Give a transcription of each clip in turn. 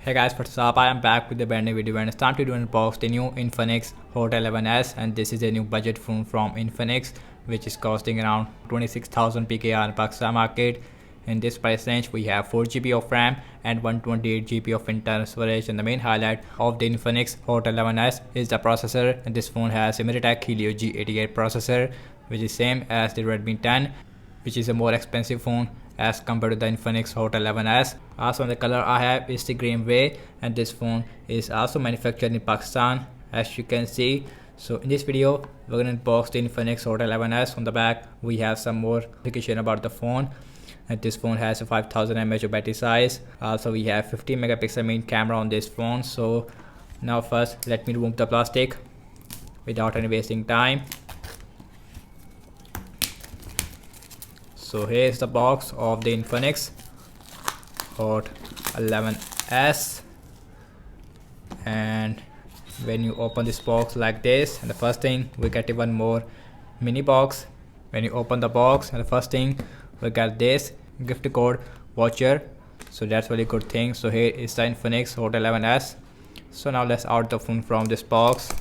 Hey guys, what's up? I am back with a brand new video and it's time to do unbox the new Infinix Hot 11s, and this is a new budget phone from Infinix which is costing around 26,000 PKR in Pakistan market. In this price range we have 4GB of RAM and 128GB of internal storage, and the main highlight of the Infinix Hot 11s is the processor, and this phone has a MediaTek Helio G88 processor which is same as the Redmi 10, which is a more expensive phone as compared to the Infinix Hot 11s. Also the color I have is the green gray, and this phone is also manufactured in Pakistan as you can see. So in this video we're going to unbox the Infinix Hot 11s. On the back we have some more information about the phone, and this phone has a 5000 mAh of battery size. Also we have 50 megapixel main camera on this phone. So now first let me remove the plastic without any wasting time. So here is the box of the Infinix Hot 11s, and when you open this box like this, and the first thing we get one more mini box. When you open the box, and the first thing we get this gift code voucher, so that's really good thing. So here is the Infinix Hot 11s. So now let's out the phone from this box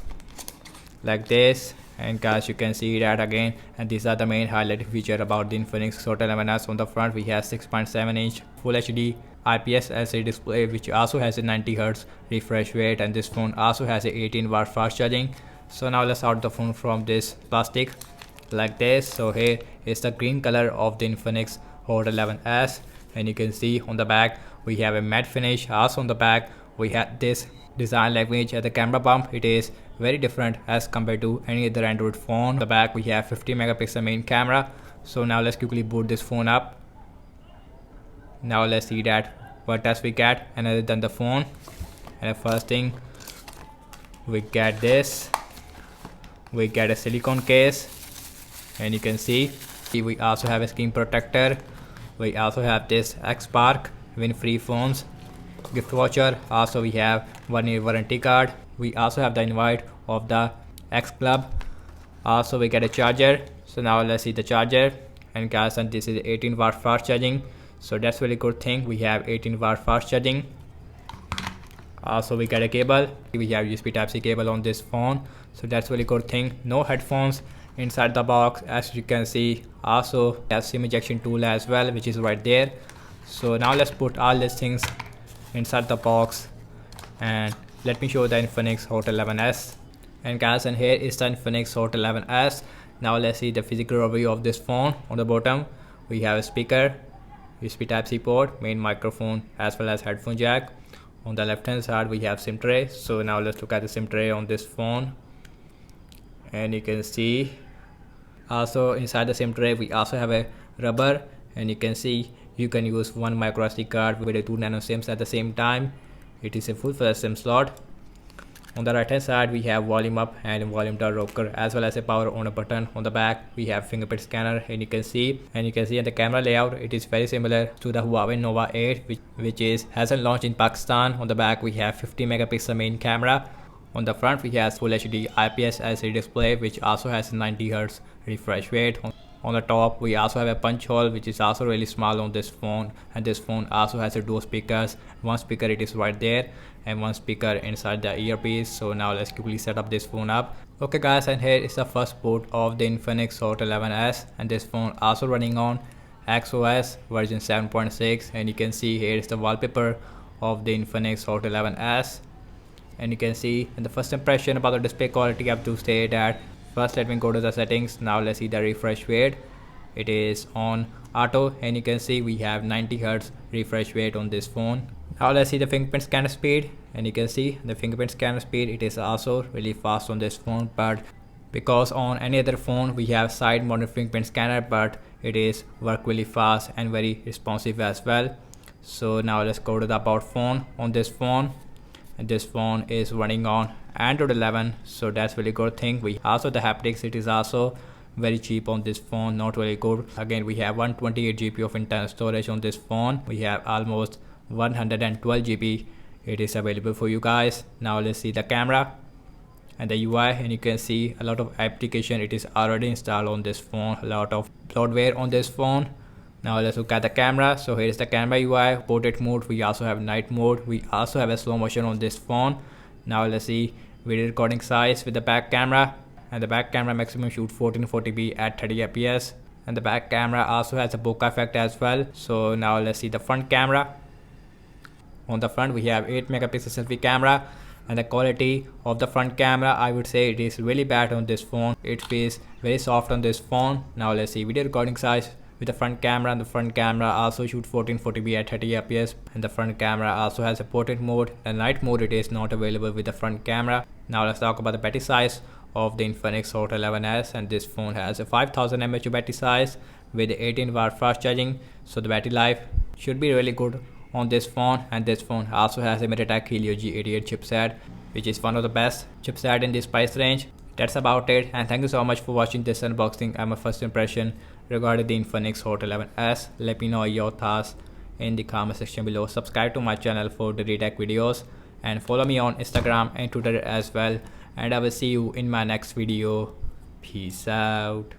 like this, and guys you can see that again, and these are the main highlight feature about the Infinix Hot 11s. On the front we have 6.7-inch Full HD IPS LCD display which also has a 90Hz refresh rate, and this phone also has a 18W fast charging. So now let's out the phone from this plastic like this. So here is the green color of the Infinix Hot 11s, and you can see on the back we have a matte finish. Also on the back we have this design language at the camera bump. It is very different as compared to any other Android phone. On the back we have 50 megapixel main camera. So now let's quickly boot this phone up. Now let's see that what else we get other than the phone. And the first thing we get this, we get a silicone case, and you can see we also have a screen protector. We also have this X-Park win-free phones gift voucher. Also we have 1-year warranty card. We also have the invite of the X Club. Also we get a charger. So now let's see the charger, and guys, and this is 18W fast charging, so that's really good thing. We have 18W fast charging. Also we get a cable. We have USB Type-C cable on this phone, so that's really good thing. No headphones inside the box as you can see. Also has SIM ejection tool as well which is right there. So now let's put all these things inside the box, and let me show the Infinix Hot 11s. And guys, and here is the Infinix Hot 11s. Now let's see the physical overview of this phone. On the bottom we have a speaker, USB Type-C port, main microphone as well as headphone jack. On the left hand side we have SIM tray. So now let's look at the SIM tray on this phone, and you can see also inside the SIM tray we also have a rubber, and you can see you can use one micro SD card with a 2 nano SIMs at the same time. It is a full-fledged SIM slot. On the right hand side we have volume up and volume down rocker as well as a power on button. On the back we have fingerprint scanner, and you can see in the camera layout it is very similar to the Huawei Nova 8 which hasn't launched in Pakistan. On the back we have 50 megapixel main camera. On the front we have Full HD IPS LCD display which also has 90Hz refresh rate. On the top we also have a punch hole which is also really small on this phone, and this phone also has a dual speakers. One speaker it is right there and one speaker inside the earpiece. So now let's quickly set up this phone up. Okay guys, and here is the first boot of the Infinix Hot 11s, and this phone also running on XOS version 7.6, and you can see here is the wallpaper of the Infinix Hot 11s. And you can see in the first impression about the display quality, I have to say that first let me go to the settings. Now let's see the refresh rate. It is on auto, and you can see we have 90Hz refresh rate on this phone. Now let's see the fingerprint scanner speed, and you can see the fingerprint scanner speed it is also really fast on this phone, but because on any other phone we have side mounted fingerprint scanner, but it is work really fast and very responsive as well. So now let's go to the about phone on this phone, and this phone is running on Android 11, so that's really good thing. We also the haptics it is also very cheap on this phone, not really good. Again we have 128GB of internal storage on this phone. We have almost 112GB it is available for you guys. Now let's see the camera and the UI, and you can see a lot of application it is already installed on this phone, a lot of bloatware on this phone. Now let's look at the camera. So here is the camera UI, portrait mode. We also have night mode. We also have a slow motion on this phone. Now let's see video recording size with the back camera. And the back camera maximum shoot 1440p at 30 fps. And the back camera also has a bokeh effect as well. So now let's see the front camera. On the front we have 8 megapixel selfie camera, and the quality of the front camera, I would say it is really bad on this phone. It feels very soft on this phone. Now let's see video recording size with the front camera, and the front camera also shoot 1440p at 30 fps, and the front camera also has a portrait mode, and night mode it is not available with the front camera. Now let's talk about the battery size of the Infinix Hot 11s, and this phone has a 5000 mAh battery size with 18-watt fast charging, so the battery life should be really good on this phone. And this phone also has a MediaTek Helio G88 chipset, which is one of the best chipset in this price range. That's about it, and thank you so much for watching this unboxing and my first impression regarding the Infinix Hot 11s. Let me know your thoughts in the comment section below. Subscribe to my channel for daily tech videos, and follow me on Instagram and Twitter as well, and I will see you in my next video. Peace out.